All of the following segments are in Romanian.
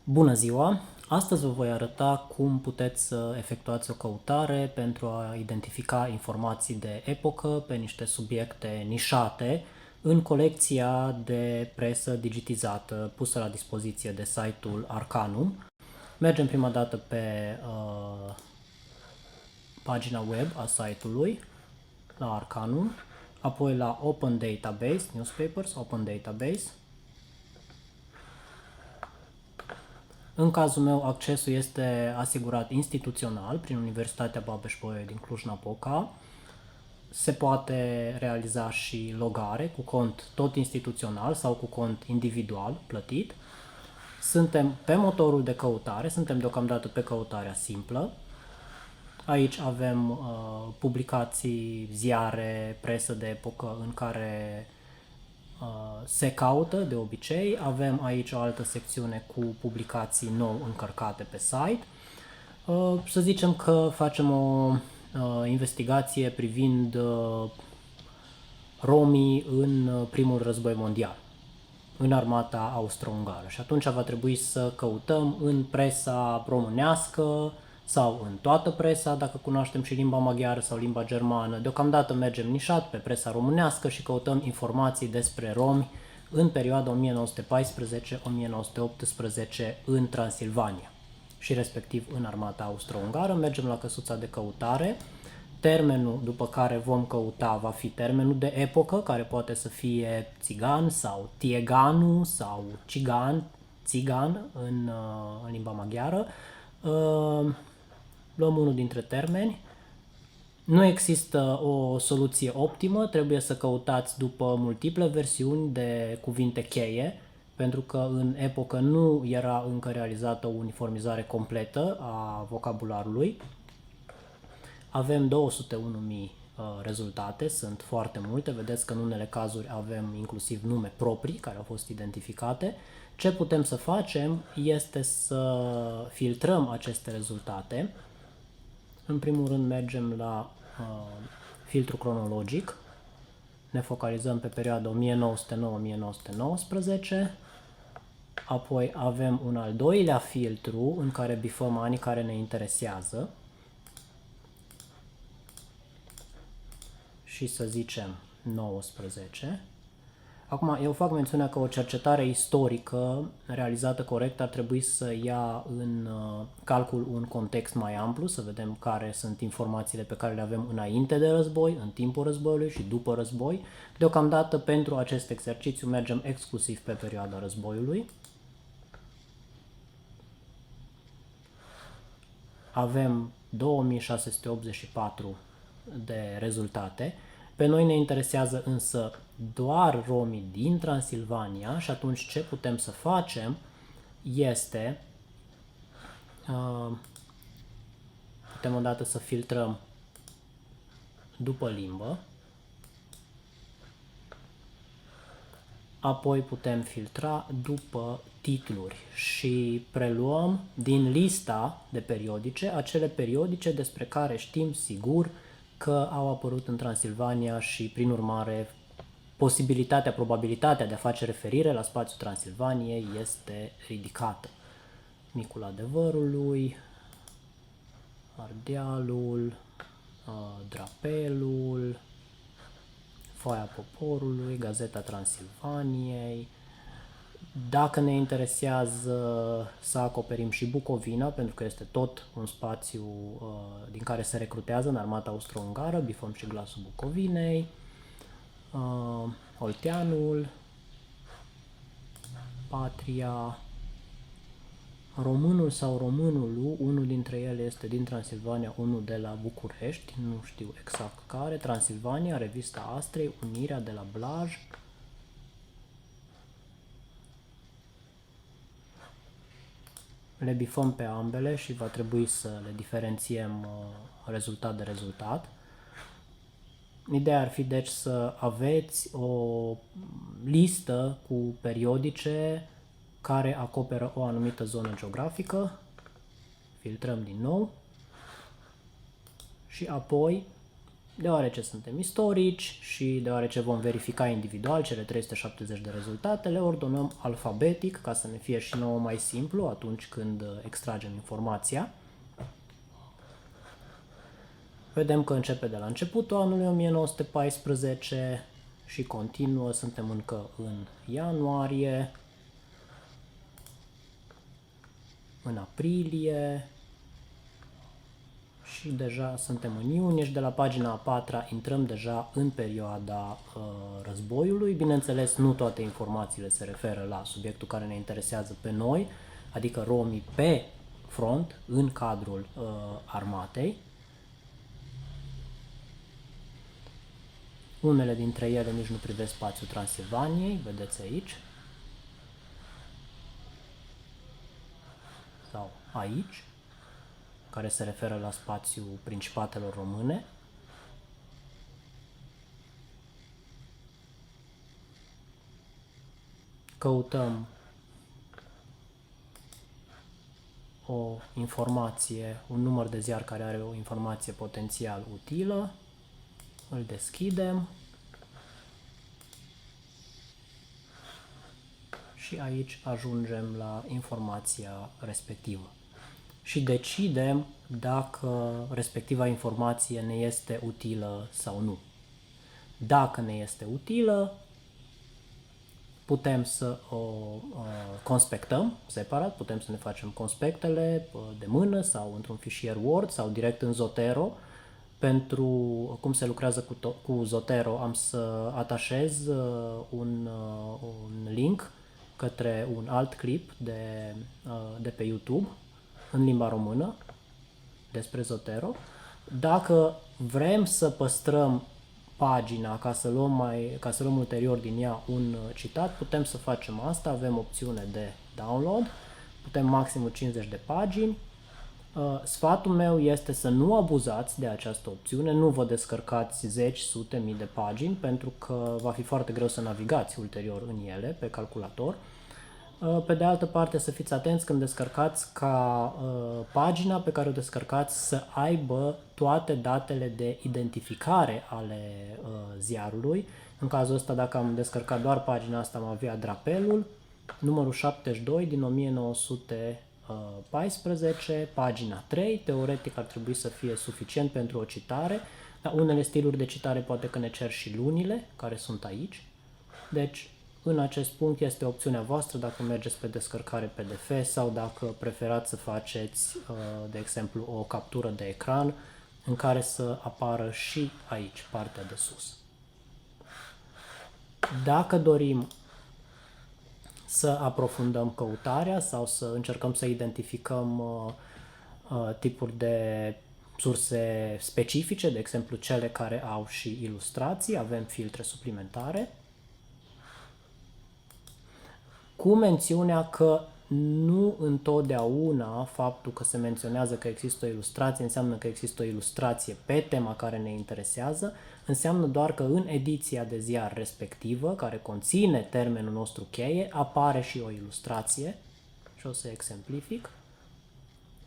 Bună ziua! Astăzi vă voi arăta cum puteți să efectuați o căutare pentru a identifica informații de epocă pe niște subiecte nișate în colecția de presă digitizată pusă la dispoziție de site-ul Arcanum. Mergem prima dată pe pagina web a site-ului, la Arcanum, apoi la Open Database, Newspapers, Open Database. În cazul meu, accesul este asigurat instituțional prin Universitatea Babeș-Bolyai din Cluj-Napoca. Se poate realiza și logare cu cont tot instituțional sau cu cont individual plătit. Suntem pe motorul de căutare, suntem deocamdată pe căutarea simplă. Aici avem publicații, ziare, presă de epocă în care se caută de obicei. Avem aici o altă secțiune cu publicații nou încărcate pe site. Să zicem că facem o investigație privind romii în primul război mondial, în armata austro-ungară. Și atunci va trebui să căutăm în presa românească sau în toată presa, dacă cunoaștem și limba maghiară sau limba germană. Deocamdată mergem nișat pe presa românească și căutăm informații despre romi în perioada 1914-1918 în Transilvania și respectiv în armata austro-ungară. Mergem la căsuța de căutare. Termenul după care vom căuta va fi termenul de epocă, care poate să fie țigan sau tieganu sau țigan în limba maghiară. Luăm unul dintre termeni. Nu există o soluție optimă, trebuie să căutați după multiple versiuni de cuvinte cheie, pentru că în epocă nu era încă realizată o uniformizare completă a vocabularului. Avem 201.000 rezultate, sunt foarte multe, vedeți că în unele cazuri avem inclusiv nume proprii care au fost identificate. Ce putem să facem este să filtrăm aceste rezultate. În primul rând mergem la filtru cronologic, ne focalizăm pe perioada 1909-1919, apoi avem un al doilea filtru în care bifăm anii care ne interesează și să zicem 19. Acum, eu fac mențiunea că o cercetare istorică realizată corect ar trebui să ia în calcul un context mai amplu, să vedem care sunt informațiile pe care le avem înainte de război, în timpul războiului și după război. Deocamdată, pentru acest exercițiu, mergem exclusiv pe perioada războiului. Avem 2684 de rezultate. Pe noi ne interesează însă doar romii din Transilvania și atunci ce putem să facem este putem odată să filtrăm după limbă, apoi putem filtra după titluri și preluăm din lista de periodice acele periodice despre care știm sigur că au apărut în Transilvania și, prin urmare, probabilitatea de a face referire la spațiul Transilvaniei este ridicată. Micul Adevărului, Ardealul, Drapelul, Foaia Poporului, Gazeta Transilvaniei. Dacă ne interesează să acoperim și Bucovina, pentru că este tot un spațiu din care se recrutează în armata austro-ungară, bifăm și Glasul Bucovinei, Olteanul, Patria, Românul sau Românul, unul dintre ele este din Transilvania, unul de la București, nu știu exact care, Transilvania, Revista Astrei, Unirea de la Blaj. Le bifăm pe ambele și va trebui să le diferențiem rezultat de rezultat. Ideea ar fi deci să aveți o listă cu periodice care acoperă o anumită zonă geografică. Filtrăm din nou și apoi deoarece suntem istorici și deoarece vom verifica individual cele 370 de rezultate, le ordonăm alfabetic ca să ne fie și nouă mai simplu atunci când extragem informația. Vedem că începe de la începutul anului 1914 și continuă, suntem încă în ianuarie, în aprilie și deja suntem în iunie și de la pagina a patra intrăm deja în perioada războiului. Bineînțeles, nu toate informațiile se referă la subiectul care ne interesează pe noi, adică romii pe front, în cadrul armatei. Unele dintre ele nici nu privesc spațiul Transilvaniei, vedeți aici. Sau aici, care se referă la spațiul Principatelor Române. Căutăm o informație, un număr de ziar care are o informație potențial utilă. Îl deschidem și aici ajungem la informația respectivă și decidem dacă respectiva informație ne este utilă sau nu. Dacă ne este utilă, putem să o conspectăm separat, putem să ne facem conspectele de mână sau într-un fișier Word sau direct în Zotero. Pentru cum se lucrează cu Zotero am să atașez un link către un alt clip de pe YouTube în limba română despre Zotero. Dacă vrem să păstrăm pagina ca să luăm ulterior din ea un citat, putem să facem asta, avem opțiune de download, putem maximum 50 de pagini. Sfatul meu este să nu abuzați de această opțiune, nu vă descărcați zeci, sute, mii de pagini, pentru că va fi foarte greu să navigați ulterior în ele pe calculator. Pe de altă parte, să fiți atenți când descărcați ca pagina pe care o descărcați să aibă toate datele de identificare ale ziarului. În cazul ăsta, dacă am descărcat doar pagina asta, am avea drapelul, numărul 72 din 1914, pagina 3, teoretic ar trebui să fie suficient pentru o citare, dar unele stiluri de citare poate că ne cer și lunile, care sunt aici. Deci, în acest punct este opțiunea voastră dacă mergeți pe descărcare PDF sau dacă preferați să faceți, de exemplu, o captură de ecran în care să apară și aici, partea de sus. Dacă dorim să aprofundăm căutarea sau să încercăm să identificăm tipuri de surse specifice, de exemplu cele care au și ilustrații, avem filtre suplimentare, cu mențiunea că nu întotdeauna faptul că se menționează că există o ilustrație înseamnă că există o ilustrație pe tema care ne interesează, înseamnă doar că în ediția de ziar respectivă, care conține termenul nostru cheie, apare și o ilustrație și o să exemplific.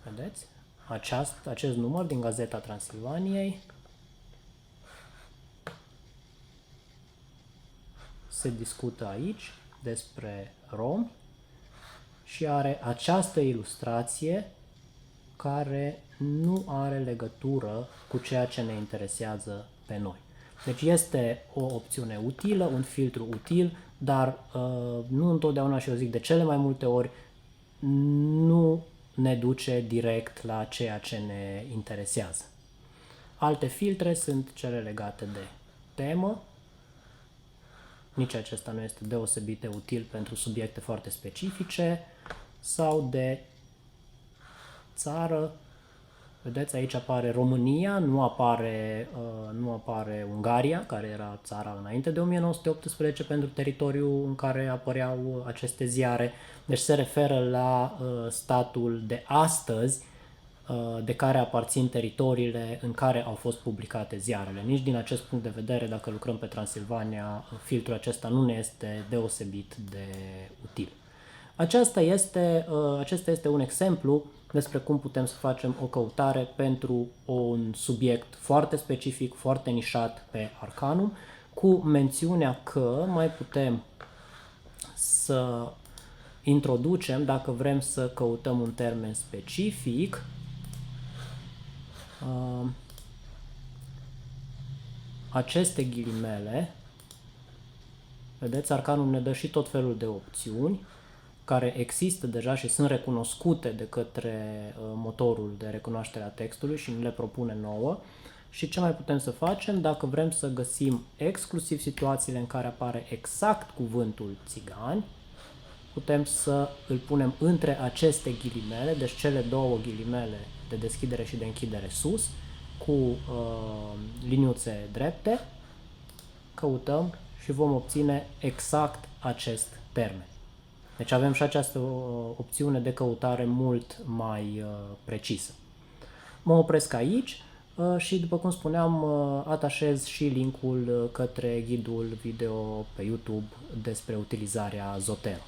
Vedeți? Acest număr din Gazeta Transilvaniei se discută aici despre romi și are această ilustrație care nu are legătură cu ceea ce ne interesează pe noi. Deci este o opțiune utilă, un filtru util, dar nu întotdeauna, și eu zic de cele mai multe ori, nu ne duce direct la ceea ce ne interesează. Alte filtre sunt cele legate de temă. Nici acesta nu este deosebit de util pentru subiecte foarte specifice, sau de țară. Vedeți, aici apare România, nu apare Ungaria, care era țara înainte de 1918 pentru teritoriul în care apăreau aceste ziare. Deci se referă la statul de astăzi, de care aparțin teritoriile în care au fost publicate ziarele. Nici din acest punct de vedere, dacă lucrăm pe Transilvania, filtrul acesta nu ne este deosebit de util. Acesta este un exemplu despre cum putem să facem o căutare pentru un subiect foarte specific, foarte nișat pe Arcanum, cu mențiunea că mai putem să introducem, dacă vrem să căutăm un termen specific, aceste ghilimele. Vedeți, Arcanum ne dă și tot felul de opțiuni care există deja și sunt recunoscute de către motorul de recunoaștere a textului și ne le propune nouă. Și ce mai putem să facem? Dacă vrem să găsim exclusiv situațiile în care apare exact cuvântul țigani, putem să îl punem între aceste ghilimele, deci cele două ghilimele de deschidere și de închidere sus, cu liniuțe drepte, căutăm și vom obține exact acest termen. Deci avem și această opțiune de căutare mult mai precisă. Mă opresc aici și, după cum spuneam, atașez și linkul către ghidul video pe YouTube despre utilizarea Zotero.